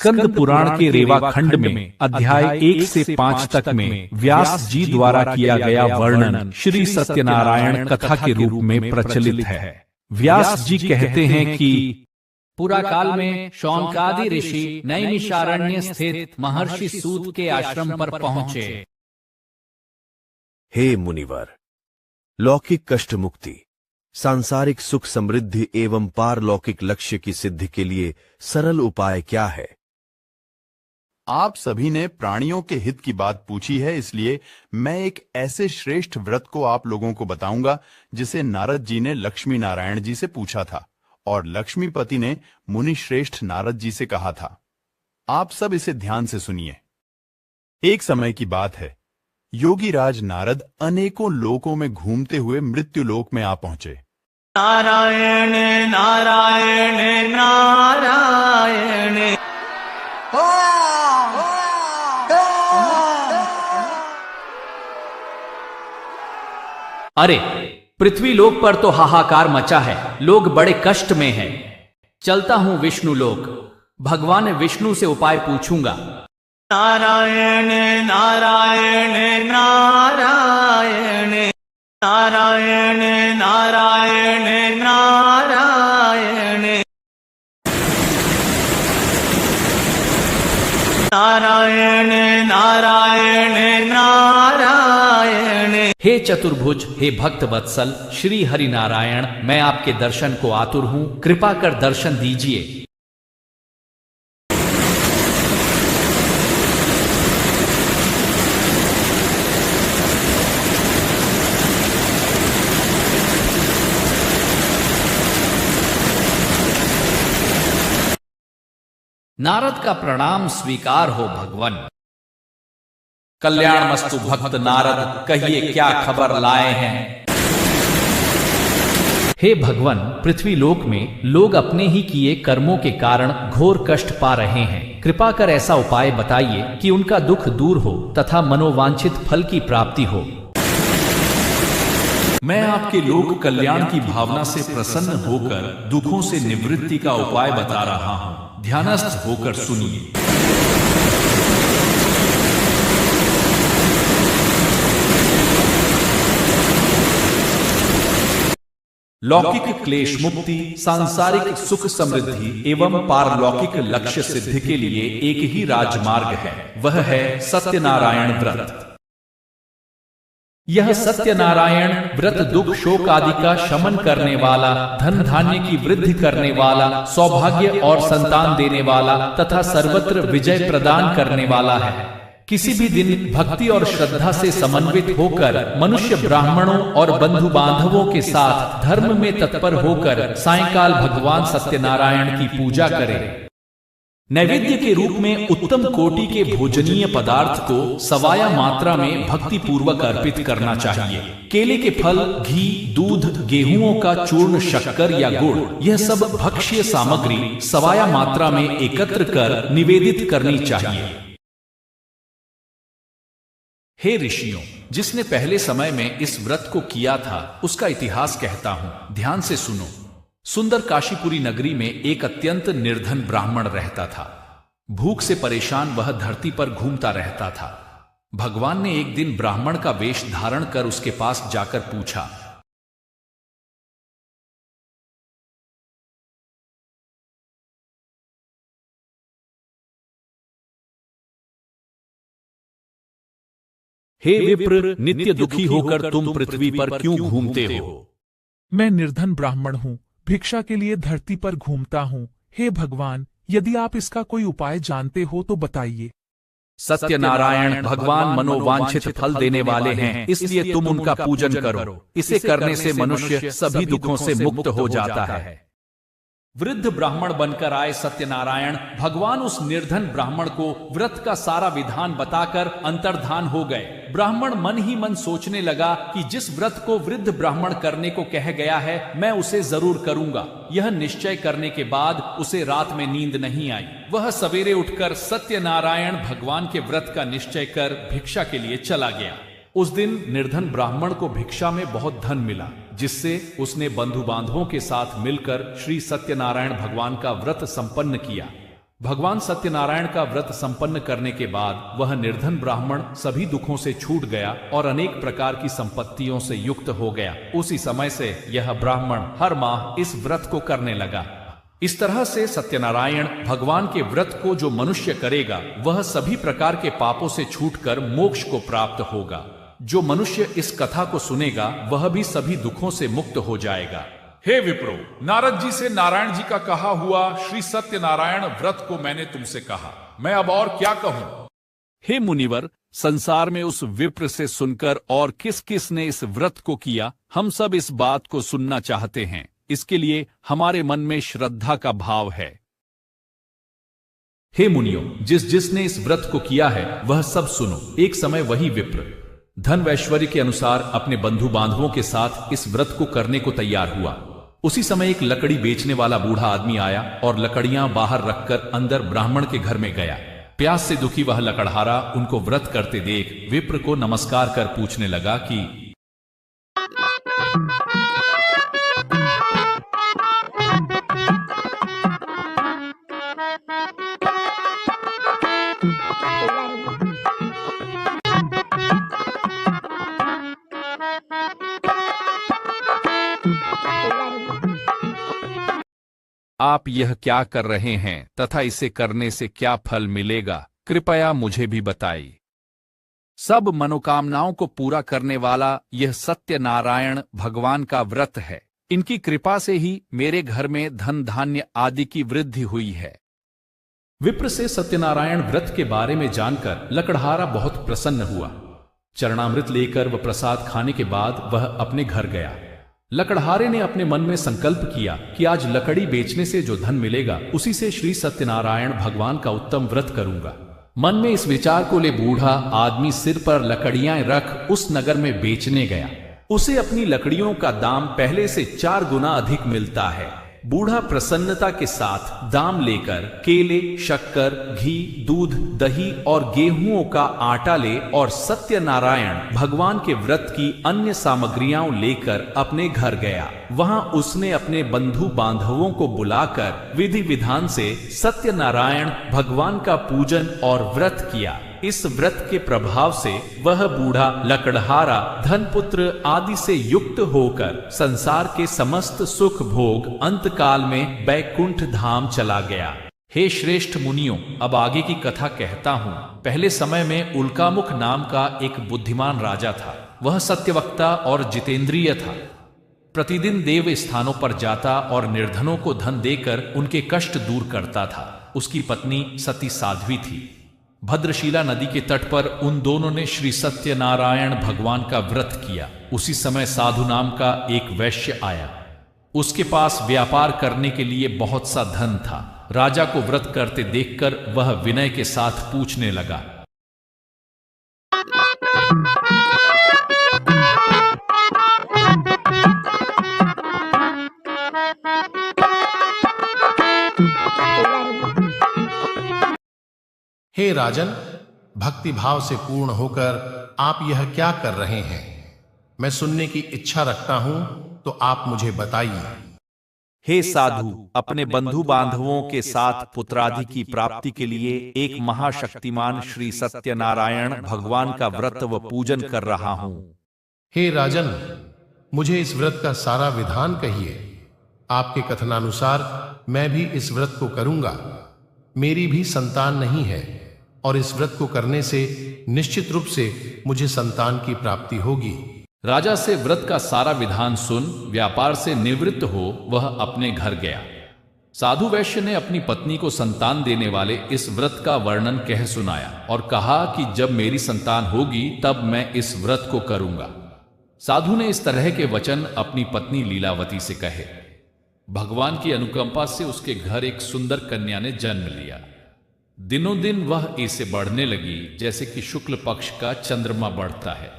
स्कंद पुराण के रेवा खंड में अध्याय 1 से 5 तक में व्यास जी द्वारा किया गया वर्णन श्री सत्यनारायण कथा के रूप में प्रचलित है। व्यास जी कहते हैं कि पुरा काल में शौनकादि ऋषि नैमिषारण्य स्थित महर्षि सूत के आश्रम पर पहुंचे। हे मुनिवर, लौकिक कष्ट मुक्ति, सांसारिक सुख समृद्धि एवं पारलौकिक लक्ष्य की सिद्धि के लिए सरल उपाय क्या है? आप सभी ने प्राणियों के हित की बात पूछी है, इसलिए मैं एक ऐसे श्रेष्ठ व्रत को आप लोगों को बताऊंगा जिसे नारद जी ने लक्ष्मी नारायण जी से पूछा था और लक्ष्मीपति ने मुनि श्रेष्ठ नारद जी से कहा था। आप सब इसे ध्यान से सुनिए। एक समय की बात है, योगीराज नारद अनेकों लोकों में घूमते हुए मृत्यु लोक में आ पहुंचे। नारायण नारायण नारायण अरे, पृथ्वी लोक पर तो हाहाकार मचा है, लोग बड़े कष्ट में हैं। चलता हूं विष्णु लोक, भगवान विष्णु से उपाय पूछूंगा। नारायण नारायण नारायण नारायण नारायण नारायण नारायण नारायण नारायण। हे चतुर्भुज, हे भक्त वत्सल श्री हरि नारायण, मैं आपके दर्शन को आतुर हूं, कृपा कर दर्शन दीजिए। नारद का प्रणाम स्वीकार हो भगवान। कल्याण मस्तु भक्त नारद, कहिए क्या खबर लाए हैं? हे भगवान, पृथ्वी लोक में लोग अपने ही किए कर्मों के कारण घोर कष्ट पा रहे हैं। कृपा कर ऐसा उपाय बताइए कि उनका दुख दूर हो तथा मनोवांछित फल की प्राप्ति हो। मैं आपके लोक कल्याण की भावना से प्रसन्न होकर दुखों से निवृत्ति का उपाय बता रहा हूं। ध्यानस्थ होकर सुनिए। लौकिक क्लेश मुक्ति, सांसारिक सुख समृद्धि एवं पारलौकिक लक्ष्य सिद्धि के लिए एक ही राजमार्ग है, वह है सत्यनारायण व्रत। यह सत्यनारायण व्रत दुख शोक आदि का शमन करने वाला, धन धान्य की वृद्धि करने वाला, सौभाग्य और संतान देने वाला तथा सर्वत्र विजय प्रदान करने वाला है। किसी भी दिन भक्ति और श्रद्धा से समन्वित होकर मनुष्य ब्राह्मणों और बंधु बांधवों के साथ धर्म में तत्पर होकर सायंकाल भगवान सत्यनारायण की पूजा करे। नैवेद्य के रूप में उत्तम कोटि के भोजनीय पदार्थ को सवाया मात्रा में भक्ति पूर्वक अर्पित करना चाहिए। केले के फल, घी, दूध, गेहूंों का चूर्ण, शक्कर या गुड़, यह सब भक्ष्य सामग्री सवाया मात्रा में एकत्र कर निवेदित करनी चाहिए। हे ऋषियों, जिसने पहले समय में इस व्रत को किया था उसका इतिहास कहता हूं, ध्यान से सुनो। सुंदर काशीपुरी नगरी में एक अत्यंत निर्धन ब्राह्मण रहता था। भूख से परेशान वह धरती पर घूमता रहता था। भगवान ने एक दिन ब्राह्मण का वेश धारण कर उसके पास जाकर पूछा, हे विप्र, नित्य दुखी होकर तुम पृथ्वी पर क्यों घूमते हो? मैं निर्धन ब्राह्मण हूँ, भिक्षा के लिए धरती पर घूमता हूँ। हे भगवान, यदि आप इसका कोई उपाय जानते हो तो बताइए। सत्यनारायण भगवान मनोवांछित फल देने वाले हैं, इसलिए तुम उनका पूजन करो। इसे करने से मनुष्य सभी दुखों से मुक्त हो जाता है। वृद्ध ब्राह्मण बनकर आए सत्यनारायण भगवान उस निर्धन ब्राह्मण को व्रत का सारा विधान बताकर अंतर्धान हो गए। ब्राह्मण मन ही मन सोचने लगा कि जिस व्रत को वृद्ध ब्राह्मण करने को कह गया है, मैं उसे जरूर करूंगा। यह निश्चय करने के बाद उसे रात में नींद नहीं आई। वह सवेरे उठकर सत्यनारायण भगवान के व्रत का निश्चय कर भिक्षा के लिए चला गया। उस दिन निर्धन ब्राह्मण को भिक्षा में बहुत धन मिला, जिससे उसने बंधु बांधवों के साथ मिलकर श्री सत्यनारायण भगवान का व्रत संपन्न किया। भगवान सत्यनारायण का व्रत संपन्न करने के बाद वह निर्धन ब्राह्मण सभी दुखों से छूट गया और अनेक प्रकार की संपत्तियों से युक्त हो गया। उसी समय से यह ब्राह्मण हर माह इस व्रत को करने लगा। इस तरह से सत्यनारायण भगवान के व्रत को जो मनुष्य करेगा वह सभी प्रकार के पापों से छूटकर मोक्ष को प्राप्त होगा। जो मनुष्य इस कथा को सुनेगा वह भी सभी दुखों से मुक्त हो जाएगा। हे विप्रो, नारद जी से नारायण जी का कहा हुआ श्री सत्यनारायण व्रत को मैंने तुमसे कहा, मैं अब और क्या कहूं? हे मुनिवर, संसार में उस विप्र से सुनकर और किस किस ने इस व्रत को किया, हम सब इस बात को सुनना चाहते हैं। इसके लिए हमारे मन में श्रद्धा का भाव है। हे मुनियों, जिसने इस व्रत को किया है वह सब सुनो। एक समय वही विप्र धन वैश्वर्य के अनुसार अपने बंधु बांधवों के साथ इस व्रत को करने को तैयार हुआ। उसी समय एक लकड़ी बेचने वाला बूढ़ा आदमी आया और लकड़ियां बाहर रखकर अंदर ब्राह्मण के घर में गया। प्यास से दुखी वह लकड़हारा उनको व्रत करते देख विप्र को नमस्कार कर पूछने लगा कि आप यह क्या कर रहे हैं तथा इसे करने से क्या फल मिलेगा, कृपया मुझे भी बताइए। सब मनोकामनाओं को पूरा करने वाला यह सत्यनारायण भगवान का व्रत है। इनकी कृपा से ही मेरे घर में धन धान्य आदि की वृद्धि हुई है। विप्र से सत्यनारायण व्रत के बारे में जानकर लकड़हारा बहुत प्रसन्न हुआ। चरणामृत लेकर व प्रसाद खाने के बाद वह अपने घर गया। लकड़हारे ने अपने मन में संकल्प किया कि आज लकड़ी बेचने से जो धन मिलेगा उसी से श्री सत्यनारायण भगवान का उत्तम व्रत करूंगा। मन में इस विचार को ले बूढ़ा आदमी सिर पर लकड़ियां रख उस नगर में बेचने गया। उसे अपनी लकड़ियों का दाम पहले से 4 गुना अधिक मिलता है। बूढ़ा प्रसन्नता के साथ दाम लेकर केले, शक्कर, घी, दूध, दही और गेहूं का आटा ले और सत्यनारायण भगवान के व्रत की अन्य सामग्रियां लेकर अपने घर गया। वहां उसने अपने बंधु बांधवों को बुलाकर विधि विधान से सत्यनारायण भगवान का पूजन और व्रत किया। इस व्रत के प्रभाव से वह बूढ़ा लकड़हारा धनपुत्र आदि से युक्त होकर संसार के समस्त सुख भोग अंतकाल में बैकुंठ धाम चला गया। हे श्रेष्ठ मुनियों, अब आगे की कथा कहता हूँ। पहले समय में उल्कामुख नाम का एक बुद्धिमान राजा था। वह सत्यवक्ता और जितेंद्रिय था। प्रतिदिन देव स्थानों पर जाता और निर्धनों को धन देकर उनके कष्ट दूर करता था। उसकी पत्नी सती साध्वी थी। भद्रशिला नदी के तट पर उन दोनों ने श्री सत्यनारायण भगवान का व्रत किया। उसी समय साधु नाम का एक वैश्य आया। उसके पास व्यापार करने के लिए बहुत सा धन था। राजा को व्रत करते देखकर वह विनय के साथ पूछने लगा, हे राजन, भक्ति भाव से पूर्ण होकर आप यह क्या कर रहे हैं? मैं सुनने की इच्छा रखता हूं, तो आप मुझे बताइए। हे साधु, अपने बंधु बांधवों के साथ पुत्रादि की प्राप्ति के लिए एक महाशक्तिमान श्री सत्यनारायण भगवान का व्रत व पूजन कर रहा हूं। हे राजन, मुझे इस व्रत का सारा विधान कहिए। आपके कथनानुसार मैं भी इस व्रत को करूंगा। मेरी भी संतान नहीं है और इस व्रत को करने से निश्चित रूप से मुझे संतान की प्राप्ति होगी। राजा से व्रत का सारा विधान सुन व्यापार से निवृत्त हो वह अपने घर गया। साधु वैश्य ने अपनी पत्नी को संतान देने वाले इस व्रत का वर्णन कह सुनाया और कहा कि जब मेरी संतान होगी तब मैं इस व्रत को करूंगा। साधु ने इस तरह के वचन अपनी पत्नी लीलावती से कहे। भगवान की अनुकंपा से उसके घर एक सुंदर कन्या ने जन्म लिया। दिनों दिन वह ऐसे बढ़ने लगी जैसे कि शुक्ल पक्ष का चंद्रमा बढ़ता है।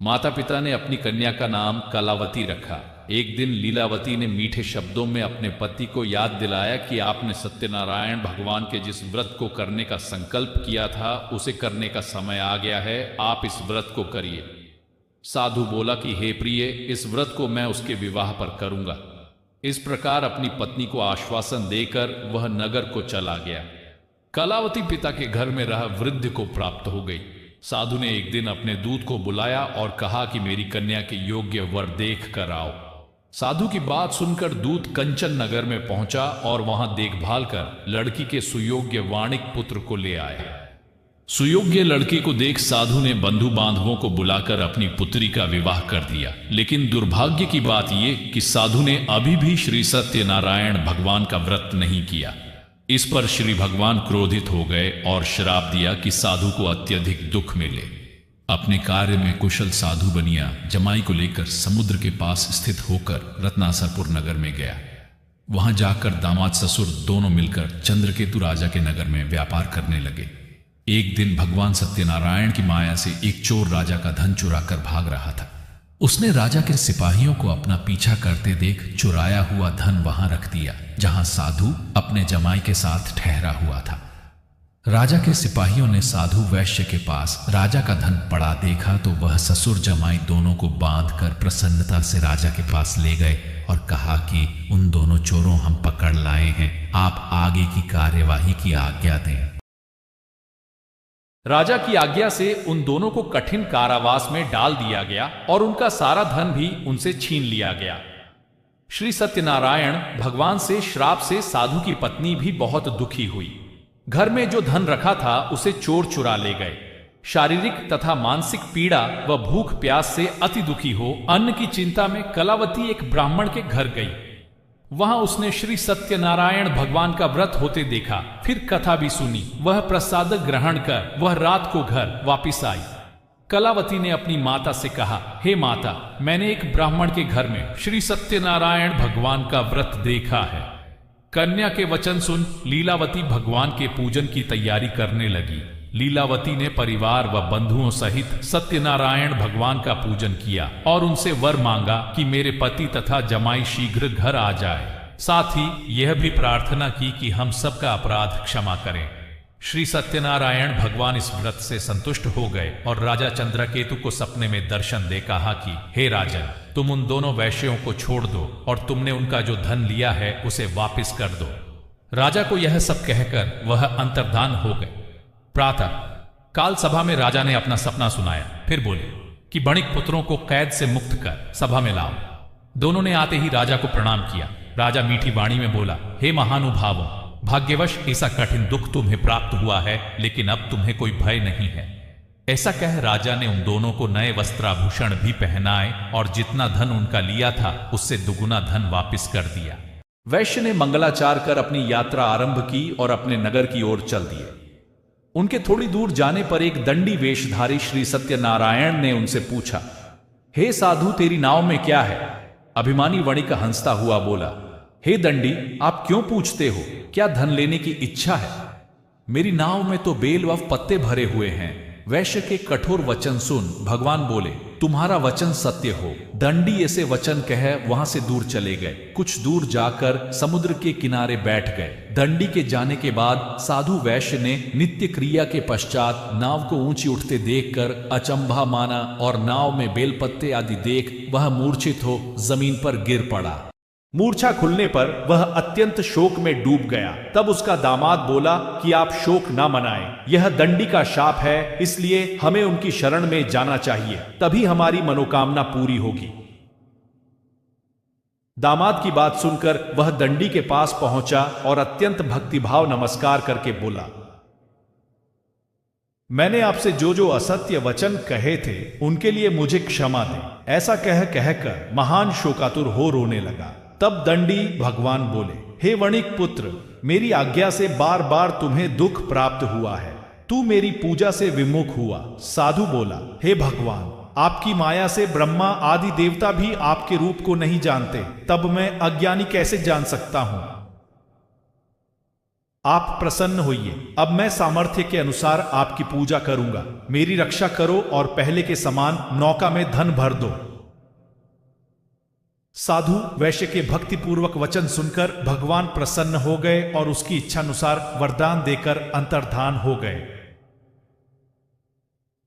माता पिता ने अपनी कन्या का नाम कलावती रखा। एक दिन लीलावती ने मीठे शब्दों में अपने पति को याद दिलाया कि आपने सत्यनारायण भगवान के जिस व्रत को करने का संकल्प किया था उसे करने का समय आ गया है, आप इस व्रत को करिए। साधु बोला कि हे प्रिय, इस व्रत को मैं उसके विवाह पर करूंगा। इस प्रकार अपनी पत्नी को आश्वासन देकर वह नगर को चला गया। कलावती पिता के घर में रह वृद्ध को प्राप्त हो गई। साधु ने एक दिन अपने दूत को बुलाया और कहा कि मेरी कन्या के योग्य वर देख कर आओ। साधु की बात सुनकर दूत कंचन नगर में पहुंचा और वहां देखभाल कर लड़की के सुयोग्य वाणिक पुत्र को ले आया। सुयोग्य लड़की को देख साधु ने बंधु बांधवों को बुलाकर अपनी पुत्री का विवाह कर दिया। लेकिन दुर्भाग्य की बात यह कि साधु ने अभी भी श्री सत्यनारायण भगवान का व्रत नहीं किया। इस पर श्री भगवान क्रोधित हो गए और श्राप दिया कि साधु को अत्यधिक दुख मिले। अपने कार्य में कुशल साधु बनिया जमाई को लेकर समुद्र के पास स्थित होकर रत्नासरपुर नगर में गया। वहां जाकर दामाद ससुर दोनों मिलकर चंद्रकेतु राजा के नगर में व्यापार करने लगे। एक दिन भगवान सत्यनारायण की माया से एक चोर राजा का धन चुरा कर भाग रहा था। उसने राजा के सिपाहियों को अपना पीछा करते देख चुराया हुआ धन वहां रख दिया जहां साधु अपने जमाई के साथ ठहरा हुआ था। राजा के सिपाहियों ने साधु वैश्य के पास राजा का धन पड़ा देखा तो वह ससुर जमाई दोनों को बांधकर प्रसन्नता से राजा के पास ले गए और कहा कि उन दोनों चोरों हम पकड़ लाए हैं, आप आगे की कार्यवाही की आज्ञा दें। राजा की आज्ञा से उन दोनों को कठिन कारावास में डाल दिया गया और उनका सारा धन भी उनसे छीन लिया गया। श्री सत्यनारायण भगवान से श्राप से साधु की पत्नी भी बहुत दुखी हुई। घर में जो धन रखा था उसे चोर चुरा ले गए। शारीरिक तथा मानसिक पीड़ा व भूख प्यास से अति दुखी हो अन्न की चिंता में कलावती एक ब्राह्मण के घर गई। वहां उसने श्री सत्यनारायण भगवान का व्रत होते देखा। फिर कथा भी सुनी। वह प्रसाद ग्रहण कर वह रात को घर वापिस आई। कलावती ने अपनी माता से कहा, हे माता, मैंने एक ब्राह्मण के घर में श्री सत्यनारायण भगवान का व्रत देखा है। कन्या के वचन सुन लीलावती भगवान के पूजन की तैयारी करने लगी। लीलावती ने परिवार व बंधुओं सहित सत्यनारायण भगवान का पूजन किया और उनसे वर मांगा कि मेरे पति तथा जमाई शीघ्र घर आ जाए। साथ ही यह भी प्रार्थना की कि हम सबका अपराध क्षमा करें। श्री सत्यनारायण भगवान इस व्रत से संतुष्ट हो गए और राजा चंद्रकेतु को सपने में दर्शन दे कहा कि हे राजन, तुम उन दोनों वैश्यों को छोड़ दो और तुमने उनका जो धन लिया है उसे वापस कर दो। राजा को यह सब कहकर वह अंतर्धान हो गए। प्रातः काल सभा में राजा ने अपना सपना सुनाया। फिर बोले कि बणिक पुत्रों को कैद से मुक्त कर सभा में लाओ। दोनों ने आते ही राजा को प्रणाम किया। राजा मीठी वाणी में बोला, हे महानुभावों, भाग्यवश ऐसा कठिन दुख तुम्हें प्राप्त हुआ है, लेकिन अब तुम्हें कोई भय नहीं है। ऐसा कह राजा ने उन दोनों को नए वस्त्राभूषण भी पहनाए और जितना धन उनका लिया था उससे दुगुना धन वापस कर दिया। वैश्य ने मंगलाचार कर अपनी यात्रा आरंभ की और अपने नगर की ओर चल दिए। उनके थोड़ी दूर जाने पर एक दंडी वेशधारी श्री सत्यनारायण ने उनसे पूछा, हे साधु, तेरी नाव में क्या है? अभिमानी वणिक हंसता हुआ बोला, हे दंडी, आप क्यों पूछते हो? क्या धन लेने की इच्छा है? मेरी नाव में तो बेल व पत्ते भरे हुए हैं। वैश्य के कठोर वचन सुन भगवान बोले, तुम्हारा वचन सत्य हो। दंडी ऐसे वचन कह वहां से दूर चले गए। कुछ दूर जाकर समुद्र के किनारे बैठ गए। दंडी के जाने के बाद साधु वैश्य ने नित्य क्रिया के पश्चात नाव को ऊंची उठते देखकर अचंभा माना और नाव में बेलपत्ते आदि देख वह मूर्छित हो जमीन पर गिर पड़ा। मूर्छा खुलने पर वह अत्यंत शोक में डूब गया। तब उसका दामाद बोला कि आप शोक ना मनाएं, यह दंडी का शाप है, इसलिए हमें उनकी शरण में जाना चाहिए, तभी हमारी मनोकामना पूरी होगी। दामाद की बात सुनकर वह दंडी के पास पहुंचा और अत्यंत भक्तिभाव नमस्कार करके बोला, मैंने आपसे जो जो असत्य वचन कहे थे उनके लिए मुझे क्षमा दें। ऐसा कहकर महान शोकातुर हो रोने लगा। तब दंडी भगवान बोले, हे वणिक पुत्र, मेरी आज्ञा से बार बार तुम्हें दुख प्राप्त हुआ है। तू मेरी पूजा से विमुख हुआ। साधु बोला, हे भगवान, आपकी माया से ब्रह्मा आदि देवता भी आपके रूप को नहीं जानते, तब मैं अज्ञानी कैसे जान सकता हूं? आप प्रसन्न होइए, अब मैं सामर्थ्य के अनुसार आपकी पूजा करूंगा। मेरी रक्षा करो और पहले के समान नौका में धन भर दो। साधु वैश्य के भक्तिपूर्वक वचन सुनकर भगवान प्रसन्न हो गए और उसकी इच्छानुसार वरदान देकर अंतर्धान हो गए।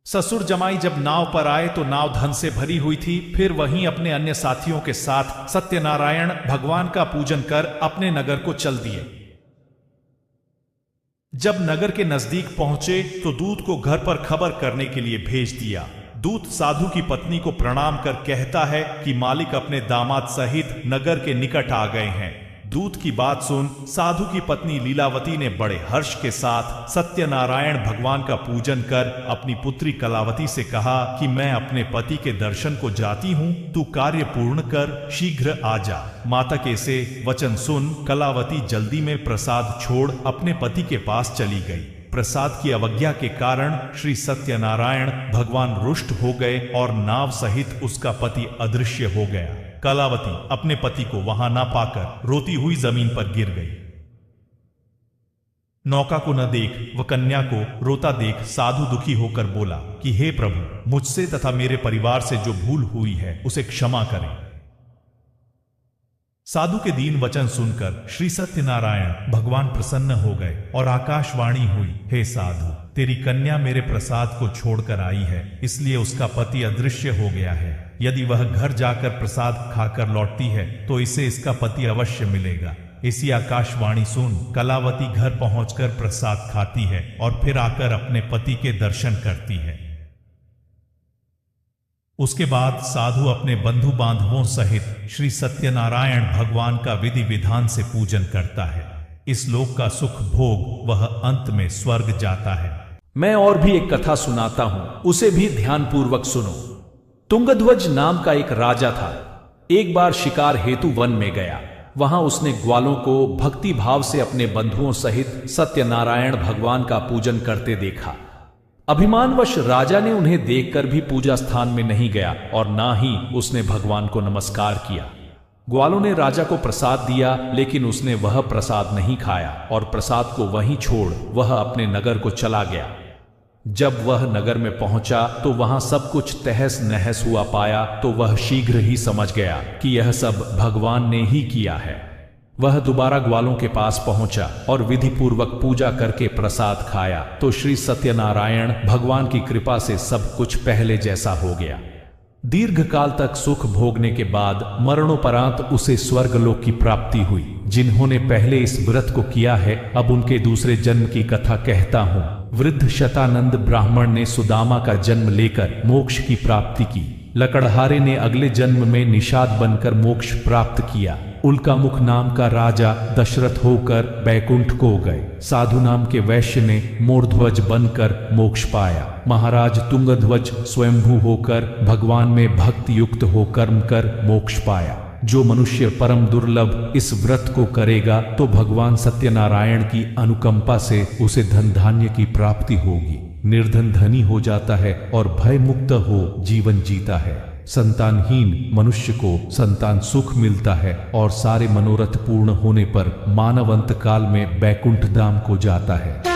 ससुर जमाई जब नाव पर आए तो नाव धन से भरी हुई थी। फिर वहीं अपने अन्य साथियों के साथ सत्यनारायण भगवान का पूजन कर अपने नगर को चल दिए। जब नगर के नजदीक पहुंचे तो दूत को घर पर खबर करने के लिए भेज दिया। दूत साधु की पत्नी को प्रणाम कर कहता है कि मालिक अपने दामाद सहित नगर के निकट आ गए हैं। दूत की बात सुन साधु की पत्नी लीलावती ने बड़े हर्ष के साथ सत्यनारायण भगवान का पूजन कर अपनी पुत्री कलावती से कहा कि मैं अपने पति के दर्शन को जाती हूँ, तू कार्य पूर्ण कर शीघ्र आ जा। माता के से वचन सुन कलावती जल्दी में प्रसाद छोड़ अपने पति के पास चली गई। प्रसाद की अवज्ञा के कारण श्री सत्यनारायण भगवान रुष्ट हो गए और नाव सहित उसका पति अदृश्य हो गया। कलावती अपने पति को वहां ना पाकर रोती हुई जमीन पर गिर गई। नौका को न देख वह कन्या को रोता देख साधु दुखी होकर बोला कि हे प्रभु, मुझसे तथा मेरे परिवार से जो भूल हुई है उसे क्षमा करें। साधु के दीन वचन सुनकर श्री सत्यनारायण भगवान प्रसन्न हो गए और आकाशवाणी हुई, हे साधु, तेरी कन्या मेरे प्रसाद को छोड़कर आई है, इसलिए उसका पति अदृश्य हो गया है। यदि वह घर जाकर प्रसाद खाकर लौटती है तो इसे इसका पति अवश्य मिलेगा। इसी आकाशवाणी सुन कलावती घर पहुंचकर प्रसाद खाती है और फिर आकर अपने पति के दर्शन करती है। उसके बाद साधु अपने बंधु बांधवों सहित श्री सत्यनारायण भगवान का विधि विधान से पूजन करता है। इस लोक का सुख भोग वह अंत में स्वर्ग जाता है। मैं और भी एक कथा सुनाता हूं, उसे भी ध्यानपूर्वक सुनो। तुंगध्वज नाम का एक राजा था। एक बार शिकार हेतु वन में गया। वहां उसने ग्वालों को भक्ति भाव से अपने बंधुओं सहित सत्यनारायण भगवान का पूजन करते देखा। अभिमानवश राजा ने उन्हें देखकर भी पूजा स्थान में नहीं गया और ना ही उसने भगवान को नमस्कार किया। ग्वालों ने राजा को प्रसाद दिया, लेकिन उसने वह प्रसाद नहीं खाया और प्रसाद को वहीं छोड़ वह अपने नगर को चला गया। जब वह नगर में पहुंचा तो वहां सब कुछ तहस नहस हुआ पाया तो वह शीघ्र ही समझ गया कि यह सब भगवान ने ही किया है। वह दोबारा ग्वालों के पास पहुंचा और विधि पूर्वक पूजा करके प्रसाद खाया तो श्री सत्यनारायण भगवान की कृपा से सब कुछ पहले जैसा हो गया। दीर्घ काल तक सुख भोगने के बाद मरणोपरांत उसे स्वर्गलोक की प्राप्ति हुई। जिन्होंने पहले इस व्रत को किया है अब उनके दूसरे जन्म की कथा कहता हूँ। वृद्ध शतानंद ब्राह्मण ने सुदामा का जन्म लेकर मोक्ष की प्राप्ति की। लकड़हारे ने अगले जन्म में निषाद बनकर मोक्ष प्राप्त किया। उल्कामुख नाम का राजा दशरथ होकर बैकुंठ को गए। साधु नाम के वैश्य ने मोरध्वज बनकर मोक्ष पाया। महाराज तुंगध्वज स्वयंभू होकर भगवान में भक्ति युक्त हो कर्म कर मोक्ष पाया। जो मनुष्य परम दुर्लभ इस व्रत को करेगा तो भगवान सत्यनारायण की अनुकंपा से उसे धन धान्य की प्राप्ति होगी। निर्धन धनी हो जाता है और भय मुक्त हो जीवन जीता है। संतानहीन मनुष्य को संतान सुख मिलता है और सारे मनोरथ पूर्ण होने पर मानव अंत काल में बैकुंठ धाम को जाता है।